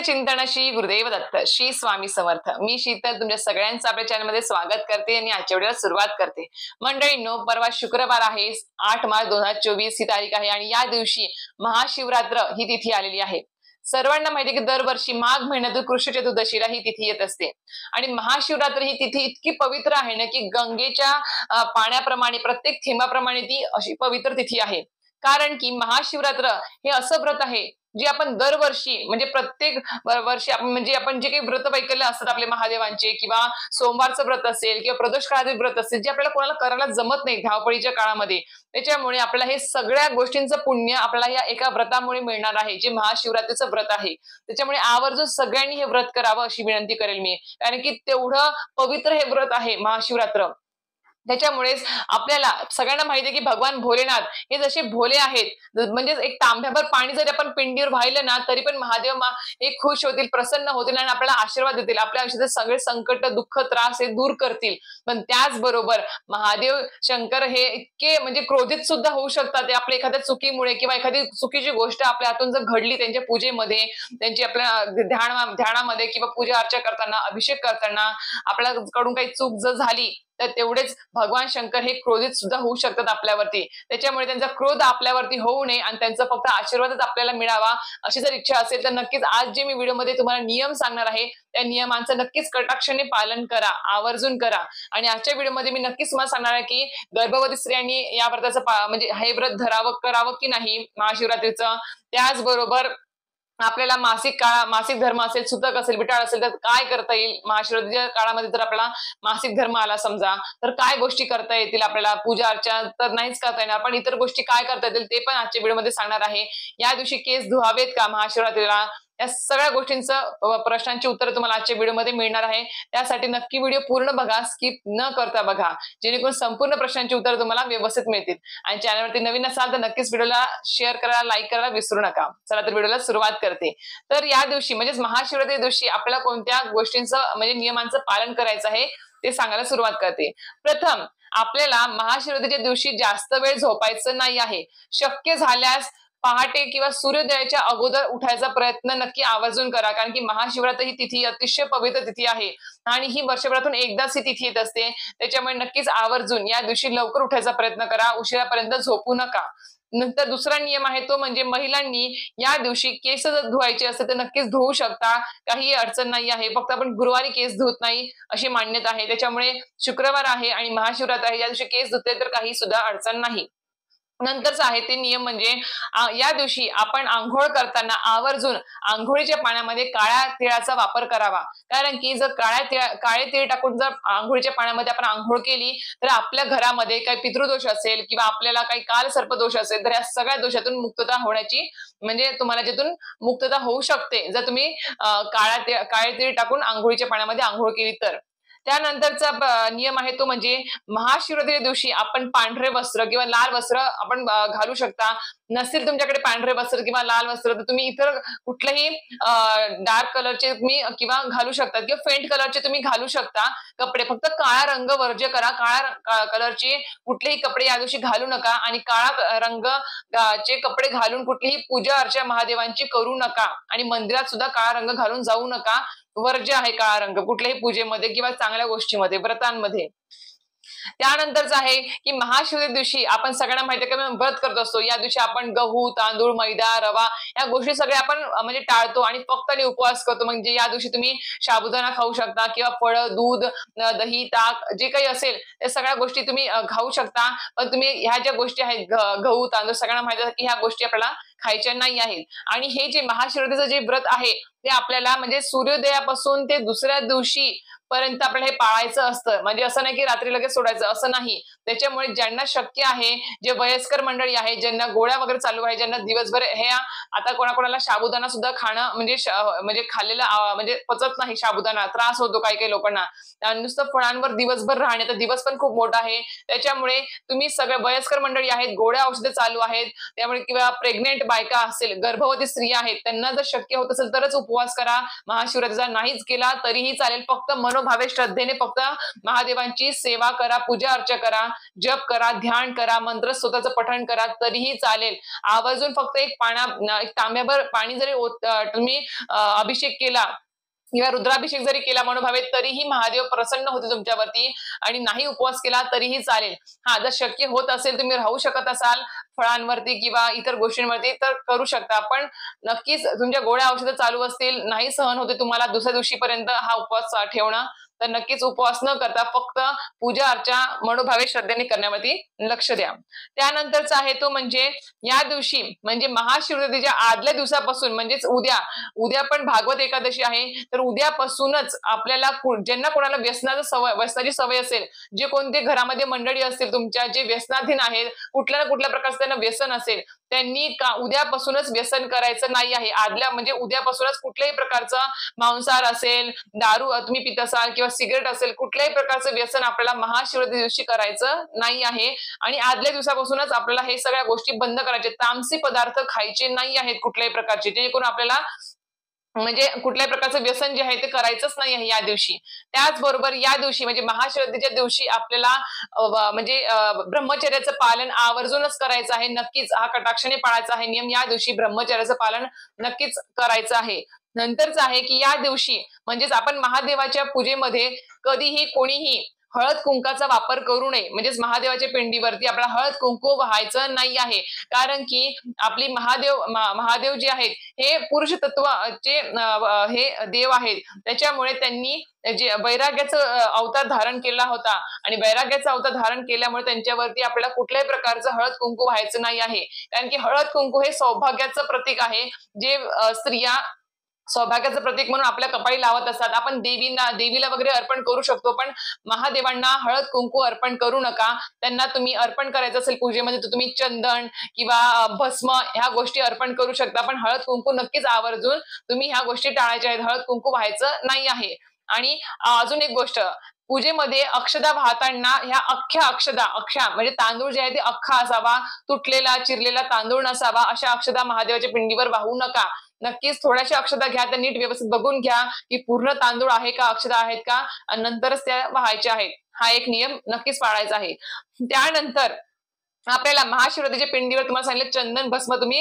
चिंतन श्री गुरुदेव दत्त श्री स्वामी समर्थ। मी शीतल तुमच्या सगळ्यांचं आपल्या चॅनलमध्ये स्वागत करते आणि आजच्या व्हिडिओला सुरुवात करते। मंडळींनो, परवा शुक्रवार आहे, 8 मार्च 2024 ही तारीख आहे आणि या दिवशी महाशिवरात्र ही तिथी आलेली आहे। सर्वांना माहिती आहे की दरवर्षी माघ महिन्यातील कृष्ण चतुर्दशीला ही तिथी येत असते आणि महाशिवरात्र ही तिथी इतकी पवित्र आहे ना की गंगेच्या पाण्याप्रमाणे प्रत्येक थेंबाप्रमाणे ती अशी पवित्र तिथी आहे। कारण की महाशिवरात्र हे असं व्रत आहे जे आपण दरवर्षी म्हणजे प्रत्येक वर्षी आपण जे काही व्रत वैकल्य असतात आपले महादेवांचे किंवा सोमवारचं व्रत असेल किंवा प्रदोष काळातील व्रत असेल जे आपल्याला कोणाला करायला जमत नाही धावपळीच्या काळामध्ये, त्याच्यामुळे आपल्याला हे सगळ्या गोष्टींचं पुण्य आपल्याला या एका व्रतामुळे मिळणार आहे जे महाशिवरात्रीचं व्रत आहे। त्याच्यामुळे आवर्जून सगळ्यांनी हे व्रत करावं अशी विनंती करेल मी, कारण की तेवढं पवित्र हे व्रत आहे महाशिवरात्र। त्याच्यामुळेच आपल्याला सगळ्यांना माहिती आहे की भगवान भोलेनाथ हे जसे भोले आहेत, म्हणजे एक तांब्याभर पाणी जरी आपण पिंडीवर वाहिलं ना तरी पण महादेव हे खुश होतील, प्रसन्न होतील आणि आपल्याला आशीर्वाद देतील, आपल्या आयुष्याचे सगळे संकट दुःख त्रास हे दूर करतील। पण त्याचबरोबर महादेव शंकर हे इतके म्हणजे क्रोधित सुद्धा होऊ शकतात ते आपल्या एखाद्या चुकीमुळे किंवा एखादी चुकीची गोष्ट आपल्या हातून जर घडली त्यांच्या पूजेमध्ये, त्यांची आपल्या ध्यानामध्ये किंवा पूजा अर्चा करताना अभिषेक करताना आपल्याकडून काही चूक जर झाली तर तेवढेच भगवान शंकर हे क्रोधित सुद्धा होऊ शकतात आपल्यावरती। त्याच्यामुळे त्यांचा क्रोध आपल्यावरती होऊ नये आणि त्यांचा फक्त आशीर्वादच आपल्याला मिळावा अशी जर इच्छा असेल तर नक्कीच आज जे मी व्हिडिओमध्ये तुम्हाला नियम सांगणार आहे त्या नियमांचं नक्कीच कटाक्षाने पालन करा, आवर्जून करा। आणि आजच्या व्हिडिओमध्ये मी नक्कीच तुम्हाला सांगणार आहे की गर्भवती स्त्रियांनी या व्रताचं म्हणजे हे व्रत करावं की नाही महाशिवरात्रीचं। त्याचबरोबर आपल्याला मासिक धर्म असेल, सुतक असेल, बिटाळ असेल तर काय करता येईल महाशिवरात्रीच्या काळामध्ये। जर आपल्याला मासिक धर्म आला समजा तर काय गोष्टी करता येतील आपल्याला, पूजा अर्चा तर नाहीच करता येणार पण इतर गोष्टी काय करता येतील ते पण आजच्या व्हिडिओमध्ये सांगणार आहे। या दिवशी केस धुवावेत का महाशिवरात्रीला, या सगळ्या गोष्टींचं प्रश्नांची उत्तर तुम्हाला आजच्या व्हिडिओमध्ये मिळणार आहे। त्यासाठी नक्की व्हिडिओ पूर्ण बघा, स्किप न करता बघा, जेणेकरून संपूर्ण प्रश्नांची उत्तर तुम्हाला व्यवस्थित मिळतील। आणि चॅनलवरती नवीन असाल तर नक्कीच व्हिडिओला शेअर करायला, लाईक करायला विसरू नका। चला तर व्हिडिओला सुरुवात करते। तर या दिवशी म्हणजे महाशिवरात्री दिवशी आपल्याला कोणत्या गोष्टींचं म्हणजे नियमांचं पालन करायचं आहे ते सांगायला सुरुवात करते। प्रथम आपल्याला महाशिवरात्रीच्या दिवशी जास्त वेळ झोपायचं नाही आहे। शक्य झाल्यास पहाटे किंवा सूर्योदयाच्या अगोदर उठायचा प्रयत्न नक्की आवर्जून करा, कारण की महाशिवरात्री ही तिथी अतिशय पवित्र तिथी आहे आणि ही वर्षभरातून एकदाच ही तिथी येत असते। त्याच्यामुळे नक्कीच आवर्जून या दिवशी लवकर उठायचा प्रयत्न करा, उशिरापर्यंत झोपू नका। नंतर दुसरा नियम आहे तो म्हणजे महिलांनी या दिवशी केस जर धुवायचे असेल तर नक्कीच धुवू शकता, काही अडचण नाही आहे। फक्त आपण गुरुवारी केस धुत नाही अशी मान्यता आहे, त्याच्यामुळे शुक्रवार आहे आणि महाशिवरात्र आहे या दिवशी केस धुतले तर काही सुद्धा अडचण नाही। नंतरचा आहे ते नियम म्हणजे या दिवशी आपण आंघोळ करताना आवर्जून आंघोळीच्या पाण्यामध्ये काळ्या तिळाचा वापर करावा, कारण की जर काळे तीळ टाकून जर आंघोळीच्या पाण्यामध्ये आपण आंघोळ केली तर आपल्या घरामध्ये काही पितृदोष असेल किंवा आपल्याला काही काल सर्पदोष असेल तर या सगळ्या दोषातून मुक्तता होण्याची म्हणजे तुम्हाला ज्यातून मुक्तता होऊ शकते जर तुम्ही काळे तीळ टाकून आंघोळीच्या पाण्यामध्ये आंघोळ केली तर। त्यानंतरचा नियम आहे तो म्हणजे महाशिवरात्री दिवशी आपण पांढरे वस्त्र किंवा लाल वस्त्र आपण घालू शकता। नसेल तुमच्याकडे पांढरे वस्त्र किंवा लाल वस्त्र तर तुम्ही इतर कुठलेही डार्क कलरचे तुम्ही किंवा घालू शकता किंवा फेंट कलरचे तुम्ही घालू शकता कपडे। फक्त काळा रंग वर्ज्य करा, काळ्या कलरचे कुठलेही कपडे या दिवशी घालू नका आणि काळा रंगाचे कपडे घालून कुठलीही पूजा अर्चा महादेवांची करू नका आणि मंदिरात सुद्धा काळा रंग घालून जाऊ नका, वर्ज्य आहे काळा रंग कुठल्याही पूजेमध्ये किंवा चांगल्या गोष्टीमध्ये व्रतांमध्ये। त्यानंतरच आहे की महाशिवरात्री दिवशी आपण सगळ्यांना माहिती आहे की व्रत करत असतो, या दिवशी आपण गहू, तांदूळ, मैदा, रवा या गोष्टी सगळ्या आपण म्हणजे टाळतो आणि फक्त आणि उपवास करतो। म्हणजे या दिवशी तुम्ही साबुदाणा खाऊ शकता किंवा फळं, दूध, दही, ताक जे काही असेल त्या सगळ्या गोष्टी तुम्ही खाऊ शकता। पण तुम्ही ह्या ज्या गोष्टी आहेत गहू, तांदूळ सगळ्यांना माहिती आहे की ह्या गोष्टी आपल्याला खायच्या नाही आहेत। आणि हे जे महाशिवरात्रीचं जे व्रत आहे ते आपल्याला म्हणजे सूर्योदयापासून ते दुसऱ्या दिवशी पर्यंत आपल्याला हे पाळायचं असतं, म्हणजे असं नाही की रात्री लगेच सोडायचं असं नाही। त्याच्यामुळे ज्यांना शक्य आहे, जे वयस्कर मंडळी आहे, ज्यांना गोळ्या वगैरे चालू आहे, ज्यांना दिवसभर हे आता कोणाकोणाला साबुदाणा सुद्धा खाणं म्हणजे खाल्लेलं म्हणजे पचत नाही, साबुदाणा त्रास होतो काही काही लोकांना, नुसतं फळांवर दिवसभर राहणे तर दिवस पण खूप मोठा आहे। त्याच्यामुळे तुम्ही सगळे वयस्कर मंडळी आहेत, गोळ्या औषधे चालू आहेत त्यामुळे किंवा प्रेग्नेंट बायका असेल, गर्भवती स्त्रिया आहेत, त्यांना जर शक्य होत असेल तरच उपवास करा महाशिवरात्रीचा, नाहीच केला तरीही चालेल, फक्त मनोभावे श्रद्धेने फक्त महादेवांची सेवा करा, पूजा अर्चा करा, जप करा, ध्यान करा, मंत्र स्तोत्राचं पठण करा तरीही चालेल. आवर्जून फक्त एक तांब्याभर पाणी जरी तुम्ही अभिषेक केला किंवा रुद्राभिषेक जरी केला मनोभावे तरीही महादेव प्रसन्न होते तुमच्यावरती. आणि नाही उपवास केला तरीही चालेल. जर शक्य होत असेल, तुम्ही राहू शकत असाल फळांवरती किंवा इतर गोष्टींवरती तर करू शकता. पण नक्कीच तुमच्या गोळ्या औषधं चालू असतील, नाही सहन होते तुम्हाला दुसऱ्या दिवशीपर्यंत हा उपवास ठेवणं, तर नक्कीच उपवास न करता फक्त पूजा अर्चा मनोभावे श्रद्धेने करण्यावरती लक्ष द्या. त्यानंतरचा आहे तो म्हणजे या दिवशी म्हणजे महाशिवरात्रीच्या आदल्या दिवसापासून म्हणजेच उद्या पण भागवत एकादशी आहे, तर उद्यापासूनच आपल्याला ज्यांना कोणाला व्यसनाची सवय असेल, जे कोणते घरामध्ये मंडळी असतील तुमच्या जे व्यसनाधीन आहेत, कुठल्या ना कुठल्या प्रकारचं त्यांना व्यसन असेल, त्यांनी उद्यापासूनच व्यसन करायचं नाही आहे. म्हणजे उद्यापासूनच कुठल्याही प्रकारचं मांसाहार असेल, दारू तुम्ही पित असाल किंवा सिगरेट असेल, कुठल्याही प्रकारचं व्यसन आपल्याला महाशिवरात्री दिवशी करायचं नाही आहे. आणि आदल्या दिवसापासूनच आपल्याला हे सगळ्या गोष्टी बंद करायचे, तामसी पदार्थ खायचे नाही आहेत कुठल्याही प्रकारचे, जेणेकरून आपल्याला म्हणजे कुठल्याही प्रकारचं व्यसन जे आहे ते करायचंच नाही आहे या दिवशी. त्याचबरोबर या दिवशी म्हणजे महाशिवरात्रीच्या दिवशी आपल्याला म्हणजे ब्रह्मचर्याचं पालन आवर्जूनच करायचं आहे. नक्कीच हा कटाक्षाने पाळायचा आहे नियम. या दिवशी ब्रह्मचर्याचं पालन नक्कीच करायचं आहे. नंतरच आहे की या दिवशी म्हणजेच आपण महादेवाच्या पूजेमध्ये कधीही कोणीही हळद कुंकाचा वापर करू नये. म्हणजेच महादेवाच्या पिंडीवरती आपल्याला हळद कुंकू वाहायचं नाही आहे. कारण की आपली महादेव जे आहेत हे पुरुष तत्वाचे हे देव आहेत. त्याच्यामुळे त्यांनी जे वैराग्याचं अवतार धारण केला होता आणि वैराग्याचा अवतार धारण केल्यामुळे त्यांच्यावरती आपल्याला कुठल्याही प्रकारचं हळद कुंकू व्हायचं नाही आहे. कारण की हळद कुंकू हे सौभाग्याचं प्रतीक आहे, जे स्त्रिया सौभाग्याचं प्रतीक म्हणून आपल्या कपाळी लावत असतात. आपण देवीला वगैरे अर्पण करू शकतो, पण महादेवांना हळद कुंकू अर्पण करू नका. त्यांना तुम्ही अर्पण करायचं असेल पूजेमध्ये तर तुम्ही चंदन किंवा भस्म ह्या गोष्टी अर्पण करू शकता, पण हळद कुंकू नक्कीच आवर्जून तुम्ही ह्या गोष्टी टाळायच्या आहेत. हळद कुंकू व्हायचं नाही आहे. आणि अजून एक गोष्ट, पूजेमध्ये अक्षदा वाहताना ह्या अख्ख्या म्हणजे तांदूळ जे आहे ते अख्खा असावा, तुटलेला चिरलेला तांदूळ नसावा. अशा अक्षदा महादेवाच्या पिंडीवर वाहू नका. नक्कीच थोड्याशा अक्षता घ्या, त्या नीट व्यवस्थित बघून घ्या की पूर्ण तांदूळ आहे का, अक्षता आहेत का, आणि नंतरच त्या व्हायच्या आहेत. हा एक नियम नक्कीच पाळायचा आहे. त्यानंतर आपल्याला महाशिवरात्रीच्या पिंडीवर तुम्हाला सांगितलं चंदन भस्म तुम्ही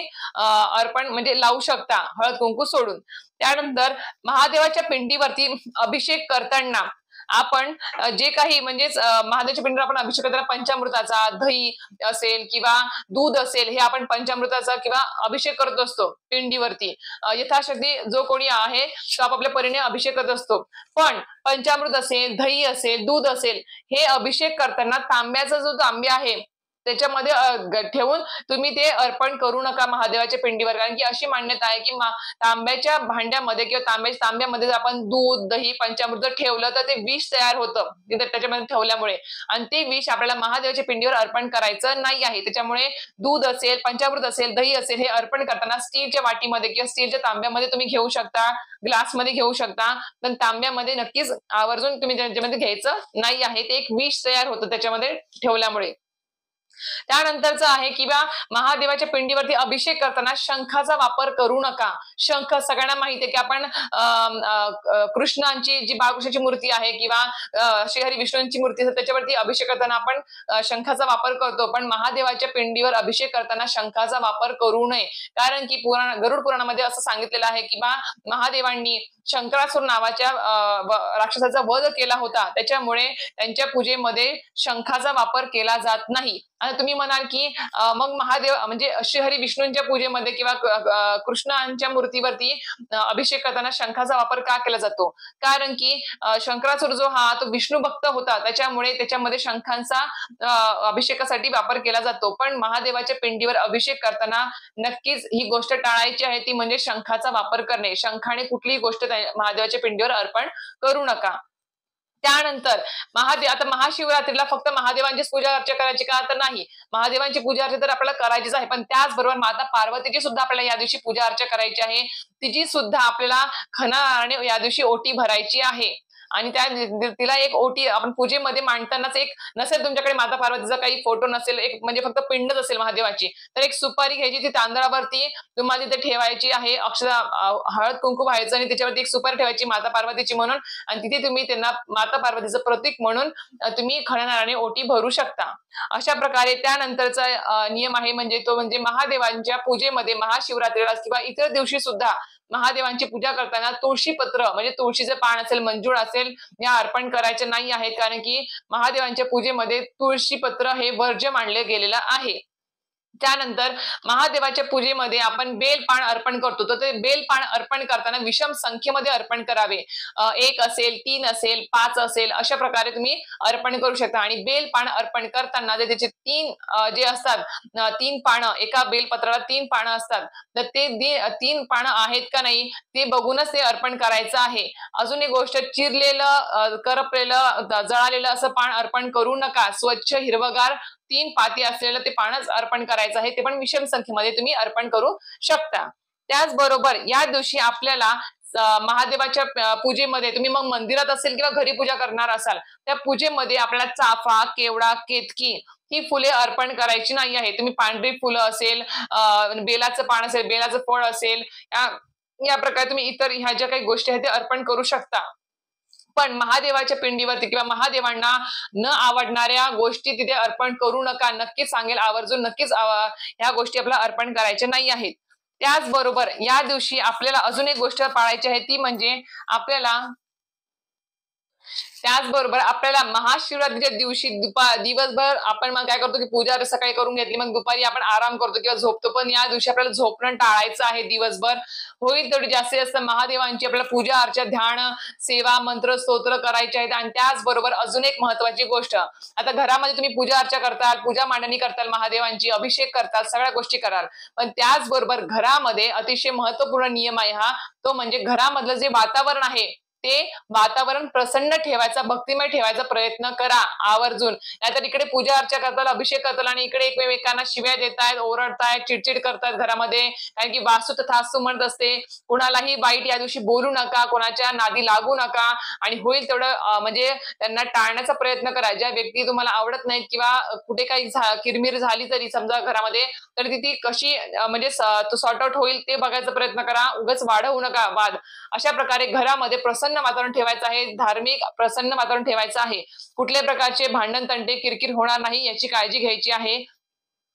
अर्पण म्हणजे लावू शकता हळद कुंकू सोडून. त्यानंतर महादेवाच्या पिंडीवरती अभिषेक करताना आपण जे काही म्हणजेच महादेवाच्या पिंडीवर आपण अभिषेक करताना पंचामृताचा दही असेल किंवा दूध असेल, हे आपण पंचामृताचा किंवा अभिषेक करत असतो पिंडीवरती. यथाशक्ती जो कोणी आहे तो आपापल्या परीने अभिषेक करत असतो. पण पंचामृत असेल, दही असेल, दूध असेल, हे अभिषेक करताना तांब्याचा जो तांबे आहे त्याच्यामध्ये ठेवून तुम्ही ते अर्पण करू नका महादेवाच्या पिंडीवर. कारण की अशी मान्यता आहे की तांब्याच्या भांड्यामध्ये किंवा तांब्यामध्ये जर आपण दूध, दही, पंचामृत ठेवलं तर ते विष तयार होतं त्याच्यामध्ये ठेवल्यामुळे, आणि ते विष आपल्याला महादेवाच्या पिंडीवर अर्पण करायचं नाही आहे. त्याच्यामुळे दूध असेल, पंचामृत असेल, दही असेल, हे अर्पण करताना स्टीलच्या वाटीमध्ये किंवा स्टीलच्या तांब्यामध्ये तुम्ही घेऊ शकता, ग्लासमध्ये घेऊ शकता, पण तांब्यामध्ये नक्कीच आवर्जून तुम्ही त्याच्यामध्ये घ्यायचं नाही आहे. ते एक विष तयार होतं त्याच्यामध्ये ठेवल्यामुळे. त्यानंतरचं आहे किंवा महादेवाच्या पिंडीवरती अभिषेक करताना शंखाचा वापर करू नका. शंख सगळ्यांना माहिती आहे की आपण कृष्णांची जी बाळकृष्णाची मूर्ती आहे किंवा श्रीहरी विष्णूंची मूर्ती आहे त्याच्यावरती अभिषेक करताना आपण शंखाचा वापर करतो, पण महादेवाच्या पिंडीवर अभिषेक करताना शंखाचा वापर करू नये. कारण की गरुड पुराणामध्ये असं सांगितलेलं आहे की महादेवांनी शंकरासुर नावाच्या राक्षसाचा वध केला होता, त्याच्यामुळे त्यांच्या पूजेमध्ये शंखाचा वापर केला जात नाही. आणि तुम्ही म्हणाल की मग महादेव म्हणजे श्रीहरी विष्णूंच्या पूजेमध्ये किंवा कृष्णांच्या मूर्तीवरती अभिषेक करताना शंखाचा वापर का केला जातो? कारण की शंकरासुर जो तो विष्णू भक्त होता, त्याच्यामुळे त्याच्यामध्ये शंखांचा अभिषेकासाठी वापर केला जातो. पण महादेवाच्या पिंडीवर अभिषेक करताना नक्कीच ही गोष्ट टाळायची आहे, ती म्हणजे शंखाचा वापर करणे. शंखाने कुठलीही गोष्ट महादेवाच्या पिंडीवर अर्पण करू नका. त्यानंतर आता महाशिवरात्रीला फक्त महादेवांचीच पूजा अर्चा करायची का? तर नाही, महादेवांची पूजा अर्चा तर आपल्याला करायचीच आहे, पण त्याचबरोबर माता पार्वतीची सुद्धा आपल्याला या दिवशी पूजा अर्चा करायची आहे. तिची सुद्धा आपल्याला खणाने या दिवशी ओटी भरायची आहे. आणि तिला एक ओटी आपण पूजेमध्ये मांडतानाच एक नसेल तुमच्याकडे माता पार्वतीचा काही फोटो नसेल, एक म्हणजे फक्त पिंडच असेल महादेवाची, तर एक सुपारी घ्यायची, ती तांदळावरती तुम्हाला तिथे ठेवायची आहे. अक्षता हळद कुंकू व्हायचं आणि त्याच्यावरती एक सुपारी ठेवायची माता पार्वतीची म्हणून, आणि तिथे तुम्ही त्यांना माता पार्वतीचं प्रतीक म्हणून तुम्ही खड्या नारळाने ओटी भरू शकता. अशा प्रकारे त्यानंतरचा नियम आहे म्हणजे तो म्हणजे महादेवांच्या पूजेमध्ये महाशिवरात्रीला किंवा इतर दिवशी सुद्धा महादेवांची पूजा करताना तुळशीपत्र म्हणजे तुळशीचं पान असेल, मंजूळ असेल, या अर्पण करायचे नाही आहेत, कारण की महादेवांच्या पूजेमध्ये तुळशीपत्र हे वर्ज्य मानले गेलेलं आहे. त्यानंतर महादेवाच्या पूजेमध्ये आपण बेलपान अर्पण करतो, तर ते बेलपान अर्पण करताना विषम संख्येमध्ये अर्पण करावे. 1 असेल, 3 असेल, 5 असेल, अशा प्रकारे तुम्ही अर्पण करू शकता. आणि बेलपान अर्पण करताना जे त्याचे 3 जे असतात, 3 पानं, एका बेलपत्राला 3 पानं असतात, तर ते 3 पानं आहेत का नाही ते बघूनच ते अर्पण करायचं आहे. अजून एक गोष्ट, चिरलेलं, करपलेलं, जळालेलं असं पान अर्पण करू नका. स्वच्छ हिरवगार 3 पाती असलेलं ते पानच अर्पण करायचं आहे, ते पण विषम संख्येमध्ये तुम्ही अर्पण करू शकता. त्याचबरोबर या दिवशी आपल्याला महादेवाच्या पूजेमध्ये तुम्ही मग मंदिरात असेल किंवा घरी पूजा करणार असाल, त्या पूजेमध्ये आपल्याला चाफा, केवडा, केतकी ही फुले अर्पण करायची नाही आहे. तुम्ही पांढरी फुलं असेल, बेलाचं पान असेल, बेलाचं फळ असेल, या प्रकारे तुम्ही इतर ह्या ज्या काही गोष्टी आहेत ते अर्पण करू शकता. पण महादेवाच्या पिंडीवरती किंवा महादेवांना न आवडणाऱ्या गोष्टी तिथे अर्पण करू नका. नक्कीच सांगेल आवर्जून, नक्कीच ह्या गोष्टी आपल्याला अर्पण करायच्या नाही आहेत. त्याचबरोबर या दिवशी आपल्याला अजून एक गोष्ट पाळायची आहे, ती म्हणजे आपल्याला महाशिवरात्रीच्या दिवशी दिवसभर आपण मग काय करतो की पूजा सकाळी करून घेतली, मग दुपारी आपण आराम करतो किंवा झोपतो, पण या दिवशी आपल्याला झोपणं टाळायचं आहे. दिवसभर होईल तेवढी जास्तीत जास्त महादेवांची आपल्याला पूजा अर्चा, ध्यान, सेवा, मंत्र, स्तोत्र करायचे आहेत. आणि त्याचबरोबर अजून एक महत्वाची गोष्ट, आता घरामध्ये तुम्ही पूजा अर्चा करताल, पूजा मांडणी करताल, महादेवांची अभिषेक करताल, सगळ्या गोष्टी कराल, पण त्याचबरोबर घरामध्ये अतिशय महत्वपूर्ण नियम आहे हा, तो म्हणजे घरामधलं जे वातावरण आहे ते वातावरण प्रसन्न ठेवायचा, भक्तिमय ठेवायचा प्रयत्न करा आवर्जून. नाहीतर इकडे पूजा अर्चा करताल, अभिषेक करताल आणि इकडे एकमेकांना शिव्या देतायत, ओरडतायत, चिडचिड करतायत घरामध्ये, कारण की वास्तू तथास्तु म्हणत असते. कुणालाही वाईट या दिवशी बोलू नका, कोणाच्या नादी लागू नका, आणि होईल तेवढं म्हणजे त्यांना टाळण्याचा प्रयत्न करा. ज्या व्यक्ती तुम्हाला आवडत नाहीत किंवा कुठे काही किरमिर झाली तरी समजा घरामध्ये, तर ती कशी म्हणजे सॉर्ट आउट होईल ते बघायचा प्रयत्न करा. उगाच वाढवू नका वाद. अशा प्रकारे घरामध्ये प्रसन्न वातावरण ठेवायचं आहे, धार्मिक प्रसन्न वातावरण ठेवायचं आहे. कुठल्याही प्रकारचे भांडण, तंटे, किरकिर होणार नाही याची काळजी घ्यायची आहे.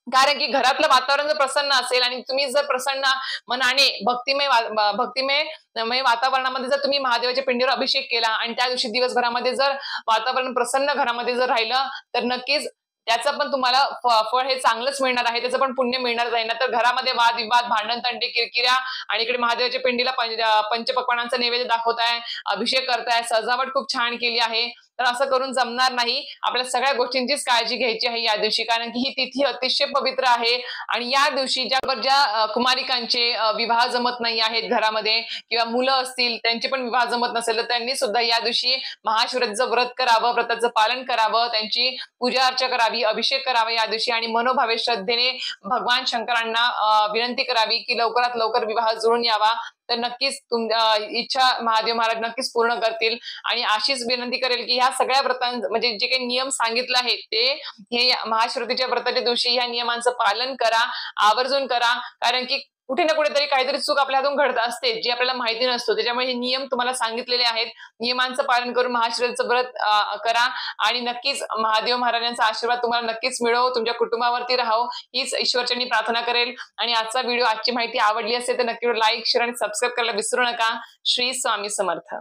कारण की घरातलं वातावरण जर प्रसन्न असेल आणि तुम्ही जर प्रसन्न मनाने भक्तिमय वातावरणामध्ये जर तुम्ही महादेवाच्या पिंडीवर अभिषेक केला आणि त्या दिवशी दिवसभरामध्ये जर वातावरण प्रसन्न घरामध्ये जर राहिलं, तर नक्कीच त्याचं पण तुम्हाला फळ हे चांगलंच मिळणार आहे, त्याचं पण पुण्य मिळणार आहे. ना तर घरामध्ये वादविवाद, भांडण, तंटे, किरकिऱ्या, आणि इकडे महादेवाच्या पिंडीला पंचपक्वान्नांचा नैवेद्य दाखवताय, अभिषेक करताय, सजावट खूप छान केली आहे, तर असं करून जमणार नाही. आपल्याला सगळ्या गोष्टींचीच काळजी घ्यायची आहे या दिवशी, कारण की ही तिथी अतिशय पवित्र आहे. आणि या दिवशी ज्या कुमारिकांचे विवाह जमत नाही आहेत घरामध्ये, किंवा मुलं असतील त्यांचे पण विवाह जमत नसेल, तर त्यांनी सुद्धा या दिवशी महाशिवरात्रीचं व्रत करावं, व्रताचं पालन करावं, त्यांची पूजा अर्चा करावी, अभिषेक करावा या दिवशी, आणि मनोभावे श्रद्धेने भगवान शंकरांना विनंती करावी की लवकरात लवकर विवाह जुळून यावा. तर नक्कीच इच्छा महादेव महाराज नक्कीच पूर्ण करतील. आणि अशीच विनंती करेल की ह्या सगळ्या म्हणजे जे काही नियम सांगितले आहेत ते हे महाशिवरात्रीच्या व्रताच्या दिवशी ह्या नियमांचं पालन करा, आवर्जून करा. कारण की कुठे ना कुठेतरी काहीतरी चूक आपल्या हातून घडत असते जी आपल्याला माहिती नसतो. त्याच्यामुळे हे नियम तुम्हाला सांगितलेले आहेत. नियमांचं पालन करून महाशिवरात्रीचं व्रत करा, आणि नक्कीच महादेव महाराजांचा आशीर्वाद तुम्हाला नक्कीच मिळो, तुमच्या कुटुंबावरती राहो, हीच ईश्वरचरणी प्रार्थना करेल. आणि आजचा व्हिडिओ, आजची माहिती आवडली असेल तर नक्की लाईक, शेअर आणि सबस्क्राईब करायला विसरू नका. श्री स्वामी समर्थ.